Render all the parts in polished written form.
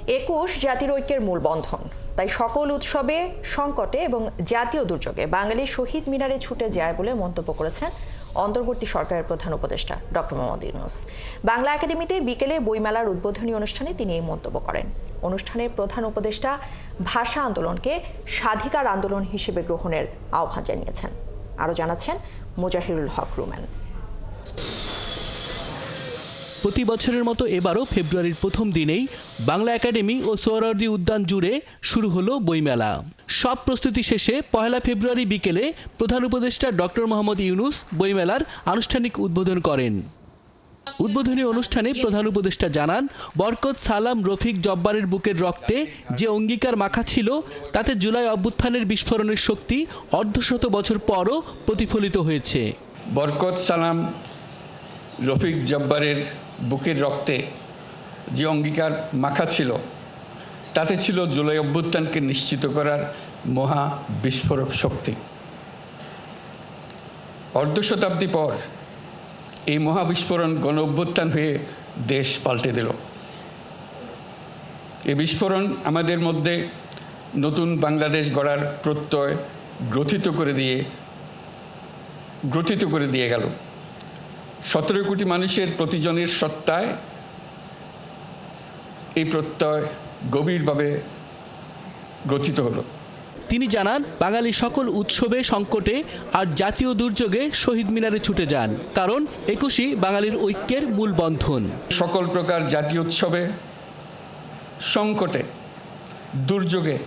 ২১ জাতির ঐক্যের মূল বন্ধন, তাই সকল উৎসবে, সংকটে এবং জাতীয় দুর্যোগে বাঙালি শহীদ মিনারে ছুটে যায় বলে মন্তব্য করেছেন অন্তর্বর্তী সরকারের প্রধান উপদেষ্টা ডক্টর মোহাম্মদ ইউনূস। বাংলা একাডেমিতে বিকেলে বইমেলার উদ্বোধনী অনুষ্ঠানে তিনি এই মন্তব্য করেন। অনুষ্ঠানে প্রধান উপদেষ্টা ভাষা আন্দোলনকে স্বাধিকার আন্দোলন হিসেবে গ্রহণের আহ্বান জানিয়েছেন। আরও জানাচ্ছেন মুজাহিরুল হক রুমেন। প্রতি বছরের মতো এবারও ফেব্রুয়ারির প্রথম দিনেই বাংলা একাডেমি ও সোহরাওয়ার্দী উদ্যান জুড়ে শুরু হলো বইমেলা। সব প্রস্তুতি শেষে ১ ফেব্রুয়ারি বিকেলে প্রধান উপদেষ্টা ডক্টর মোহাম্মদ ইউনূস বইমেলার আনুষ্ঠানিক উদ্বোধন করেন। উদ্বোধনী অনুষ্ঠানে প্রধান উপদেষ্টা জানান, বরকত সালাম রফিক জব্বারের বুকের রক্তে যে অঙ্গীকার মাখা ছিল, তাতে জুলাই অভ্যুত্থানের বিস্ফোরণের শক্তি অর্ধশত বছর পরও প্রতিফলিত হয়েছে। বরকত সালাম রফিক জব্বারের বুকের রক্তে যে অঙ্গীকার মাখা ছিল, তাতে ছিল জুলাই অভ্যুত্থানকে নিশ্চিত করার মহা বিস্ফোরক শক্তি। অর্ধ শতাব্দী পর এই মহা বিস্ফোরণ গণ অভ্যুত্থান হয়ে দেশ পাল্টে দিল। এই বিস্ফোরণ আমাদের মধ্যে নতুন বাংলাদেশ গড়ার প্রত্যয় গ্রথিত করে দিয়ে গেল। ১৭ কোটি মানুষের প্রতিজনের সত্তায় এই প্রত্যয় গভীরভাবে গ্রথিত হলো। তিনি জানান, বাঙালি সকল উৎসবে, সংকটে আর জাতীয় দুর্যোগে শহীদ মিনারে ছুটে যান, কারণ ২১ই বাঙালির ঐক্যের মূল বন্ধন। সকল প্রকার জাতীয় উৎসবে, সংকটে, দুর্যোগে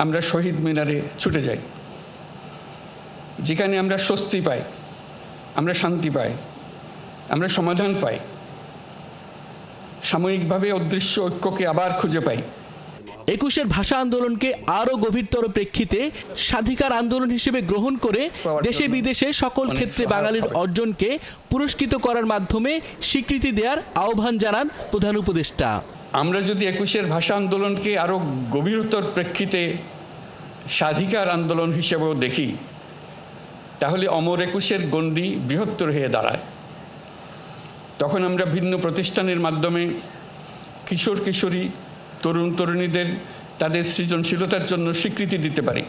আমরা শহীদ মিনারে ছুটে যাই। যেখানে আমরা স্বস্তি পাই, আমরা শান্তি পাই, আমরা সমাধান পাই, সাময়িকভাবে অদৃশ্য ঐক্যকে আবার খুঁজে পাই। ২১-এর ভাষা আন্দোলনকে আরও গভীরতর প্রেক্ষিতে স্বাধিকার আন্দোলন হিসেবে গ্রহণ করে দেশে বিদেশে সকল ক্ষেত্রে বাঙালির অর্জনকে পুরস্কৃত করার মাধ্যমে স্বীকৃতি দেওয়ার আহ্বান জানান প্রধান উপদেষ্টা। আমরা যদি ২১-এর ভাষা আন্দোলনকে আরও গভীরতর প্রেক্ষিতে স্বাধিকার আন্দোলন হিসেবেও দেখি, তাহলে অমর ২১-এর গণ্ডি বৃহত্তর হয়ে দাঁড়ায়। তখন আমরা ভিন্ন প্রতিষ্ঠানের মাধ্যমে কিশোর কিশোরী, তরুণ তরুণীদের তাদের সৃজনশীলতার জন্য স্বীকৃতি দিতে পারি,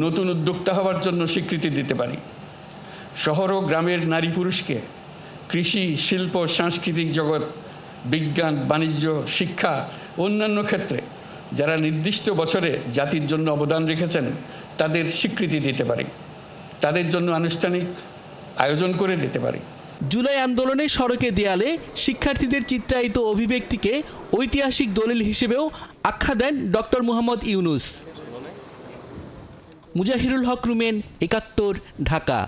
নতুন উদ্যোক্তা হওয়ার জন্য স্বীকৃতি দিতে পারি। শহর ও গ্রামের নারী পুরুষকে কৃষি, শিল্প, সাংস্কৃতিক জগৎ, বিজ্ঞান, বাণিজ্য, শিক্ষা, অন্যান্য ক্ষেত্রে যারা নির্দিষ্ট বছরে জাতির জন্য অবদান রেখেছেন, তাদের স্বীকৃতি দিতে পারি, তাদের জন্য আনুষ্ঠানিক আয়োজন করে দিতে পারি। জুলাই আন্দোলনে সড়কে দেয়ালে শিক্ষার্থীদের চিত্রায়িত অভিব্যক্তিকে ঐতিহাসিক দলিল হিসেবেও আখ্যা দেন ডক্টর মোহাম্মদ ইউনূস। মুজাহিরুল হক রুমেন, ৭১, ঢাকা।